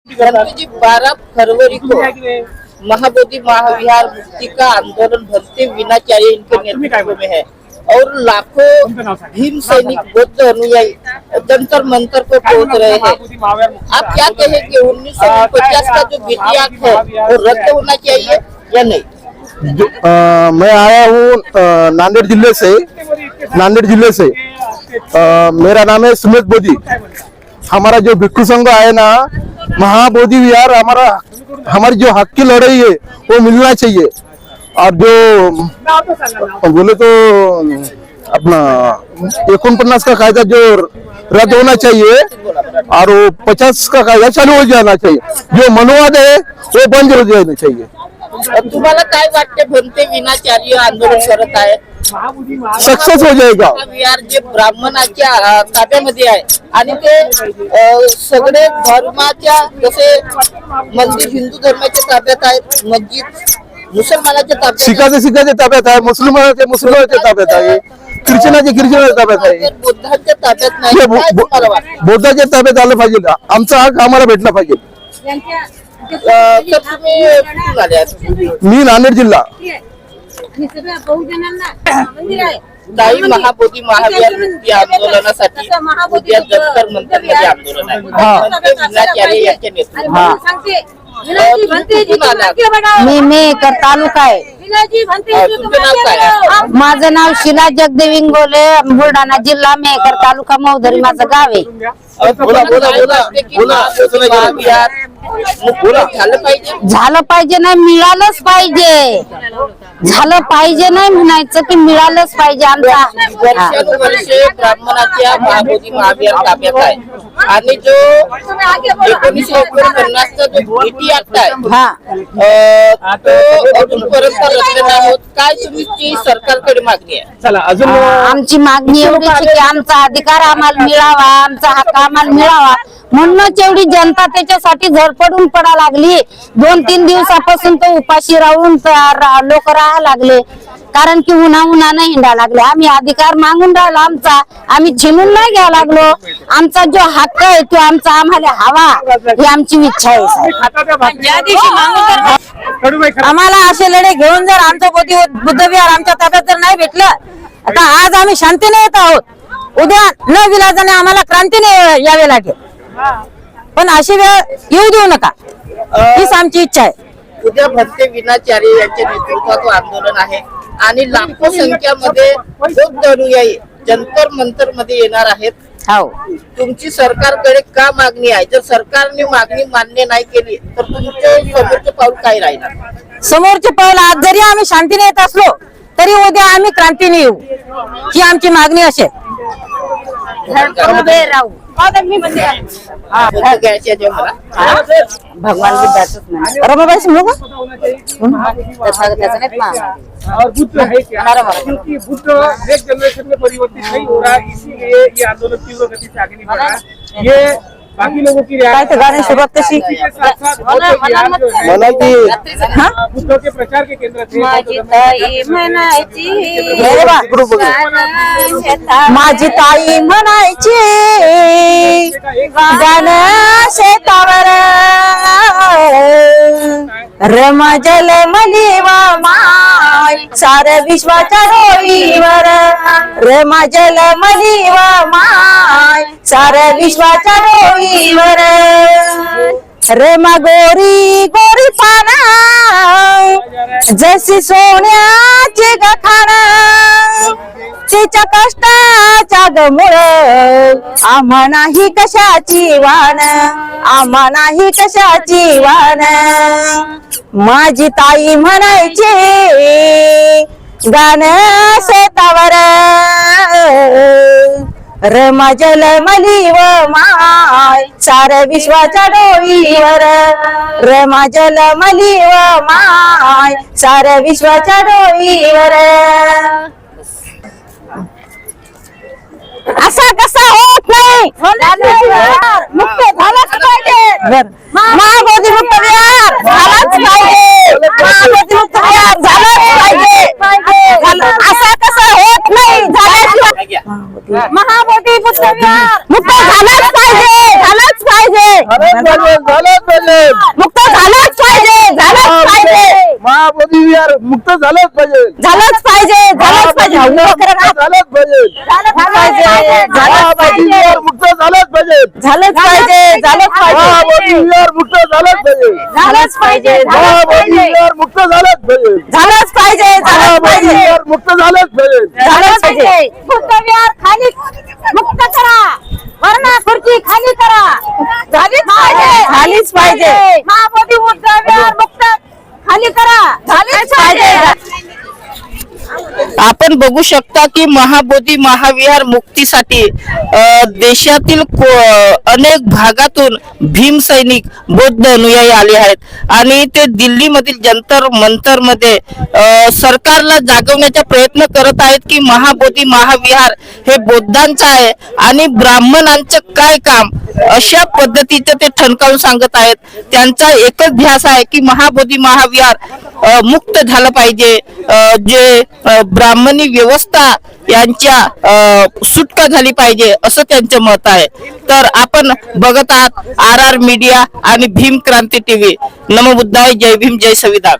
जी 12 February को महाबोधि महाविहार मुक्ति का आंदोलन भरते विनाचार्य इनके नेतृत्व में है और लाखों भीम सैनिक बौद्ध अनुयायी जंतर मंतर को पहुंच रहे हैं। आप क्या कहेंगे 1950 का जो विधि एक्ट है वो रद्द होना चाहिए या नहीं? मैं आया हूँ नांदेड़ जिले से। मेरा नाम है सुमित बोधी। हमारा जो भिक्षु संघ है ना, महाबोधि विहार हमारी जो हक की लड़ाई है वो मिलना चाहिए। और जो बोले तो अपना 49 का कायदा जो रद्द होना चाहिए और वो 50 का कायदा चालू हो जाना चाहिए। जो मनोवाद है वो बंद हो जाना चाहिए। तुम्हाला काय वाटते भंते विनाचार्य आंदोलन करत आहे सक्सेस हो जाएगा। विहार जे ब्राह्मणाच्या ताब्यामध्ये आहे आणि ते सगळे धर्माच्या जसे मंदिर हिंदू धर्माच्या ताब्यात आहेत, मस्जिद मुसलमानाच्या ताब्यात, शिखाच्या ताब्यात आहे, मुसलमानाच्या ताब्यात आहे, ख्रिश्चनाच्या ताब्यात आहे, बौद्धांच्या ताब्यात नाही। तुम्हाला वाटतं बौद्धाच्या ताब्यात आलं पाहिजे। आमचा हक आम्हाला भेटला पाहिजे। तर तुम्ही कुठून आले आहात? मी नांदेड जिल्हा। ताई महाबोधी महाविहार मुक्ती आंदोलनासाठी उद्या जंतर मंतरमध्ये आंदोलन आहे। विनाचार्य यांच्या नेतृत्वात मी तालुका आहे। तुमचं नाव काय आहे? माझं नाव शिला जगदेव इंगोले, बुलढाणा जिल्हा, मेकर तालुका, मौदरी माझं गाव आहे। झालं पाहिजे नाही, मिळालंच पाहिजे। झालं पाहिजे नाही म्हणायचं की मिळालंच पाहिजे। आमचा वर्षानुवर्षे ब्राह्मणाच्या महाबोधी महाविहार ताब्यात आहे आणि जो 1949चा जो विधी एक्ट आहे तो अजूनपर्यंत रद्द नाही होत। काय तुमची सरकारकडे मागणी आहे? चला अजून आमची मागणी एवढीच आहे की आमचा अधिकार आम्हाला मिळावा, आमचा हक्क आम्हाला मिळावा। म्हणूनच एवढी जनता त्याच्यासाठी झडपडून पडा लागली। 2-3 दिवसापासून तो उपाशी राहून लोक राहा लागले, कारण की उन्हानं हिंडा लागले। आम्ही अधिकार मागून राहिलो आमचा, आम्ही छिनून नाही घ्या लागलो। आमचा जो हक्क आहे तो आमचा आम्हाला हवा, ही आमची इच्छा आहे। आम्हाला असे लढे घेऊन जर आमचं बुद्ध विहार आमच्या ताब्यात जर नाही भेटलं, आता आज आम्ही शांतीने येत आहोत, उद्या न विलाजाने आम्हाला क्रांतीने यावे लागेल, पण अशी वेळ येऊ देऊ नका, हीच आमची इच्छा आहे। उद्या भंते विनाचार्य यांच्या नेतृत्वात आंदोलन आहे आणि लाखो संख्यामध्ये बौद्ध अनुयायी जंतर मंतर मध्ये येणार आहेत। तुमची सरकारकडे का मागणी आहे? जर सरकारने मागणी मान्य नाही केली तर तुमचे समोरचे पाऊल काय राहणार? समोरचे पाऊल आज जरी आम्ही शांतीने येत असलो तरी उद्या आम्ही क्रांतीने येऊ, ही आमची मागणी असेल। भगवान रमाबाई समोर और बुद्ध है क्या? क्योंकि बुद्ध नेक्स्ट जनरेशन में परिवर्तित नहीं हो रहा, इसीलिए ये आंदोलन तीव्र गति से आगे नहीं बढ़ रहा। ये बाकी लोगों की गाने सुरुवात कशी बुद्ध के प्रचार के केंद्र थे। माझी ताई म्हणायची गाणं शेतावर, रमजल मलिवा माय सार विश्वाच्या डोईवर, रमजल मलिवा माय सार विश्वाच्या डोईवर, रमा गोरी गोरी पाना जशी सोन्याचे गखाण, तिच्या कष्टाच्या गमुळ आम्हा नाही कशाची वाण, आम्हा नाही कशाची वाण। माझी ताई म्हणायची गाणं शेतावर, रमजल मलिव माय सार विश्वाच्या डोईवर, रमजल मलिव माय सार विश्वाच्या डोईवर। असा कसा होत नाही, मुक्त झालाच पाहिजे। महाबोधी मुक्त विहार झालाच पाहिजे, महाबोधी मुक्त विहार झालाच पाहिजे। असा कसा होत नाही, झाल्याशिवाय महाबोधी मुक्त विहार मुक्त झालाच पाहिजे, झालाच पाहिजे। पाहिजे. मुक्त झालंच पाहिजे, झालंच पाहिजे, महाबोधी विहार मुक्त झालंच पाहिजे. झालंच पाहिजे, झालंच पाहिजे, झालंच पाहिजे. झालंच पाहिजे, झालंच महाबोधी पाहिजे, विहार मुक्त झालंच पाहिजे. झालंच पाहिजे, झालंच महाबोधी पाहिजे, विहार मुक्त झालंच पाहिजे. झालंच पाहिजे, झालंच महाबोधी पाहिजे, विहार मुक्त झालंच पाहिजे. झालंच पाहिजे, झालंच महाबोधी पाहिजे, विहार मुक्त झालंच पाहिजे. झालंच पाहिजे. बुद्ध विहार खाली मुक्त करा, वरना खुर्ची खाली करा, झालीच पाहिजे, झालीच पाहिजे. महाबोधी बुद्ध विहार मुक्त खाली करा, झालीच पाहिजे. आपण बघू शकता की महाबोधी महाविहार मुक्तीसाठी देशातील अनेक भागातून भीम सैनिक बौद्ध अनुयायी आले आहेत आणि ते दिल्लीमधील जंतर मंतर मध्ये सरकारला जागवण्याचा प्रयत्न करत आहेत की महाबोधी महाविहार हे बौद्धांचं आहे आणि ब्राह्मणांचं काय काम, अशा पद्धतीचं ते ठणकावून सांगत आहेत. त्यांचा एकच ध्यास आहे की महाबोधी महाविहार मुक्त झालं पाहिजे, जे ब्राह्मणी व्यवस्था यांच्या सुटका झाली पाहिजे असं त्यांचं मत आहे. तर आपण बघत आहात RR मीडिया आणि भीम क्रांती TV. नमो बुद्धाय, जय भीम, जय संविधान.